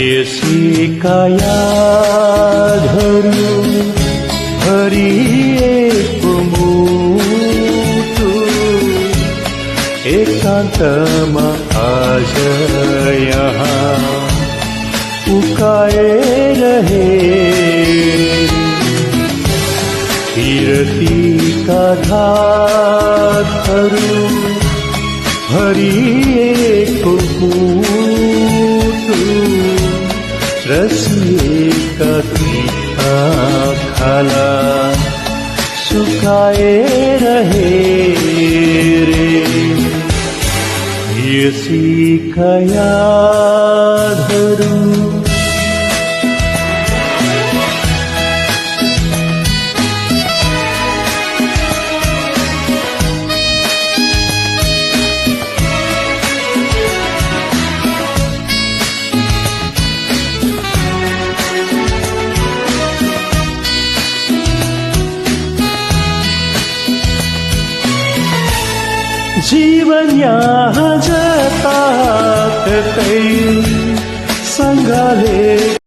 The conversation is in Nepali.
येसी याधरू हरी एक मुठू एकांतमा आज यहाँ पुकारे रहे कीर्ति का धाधरू हरी एक मुठू रसिए का मीठा खाला सुखाए रहे रे येसी याधरू जीवन यहाँ जता कतै सँगले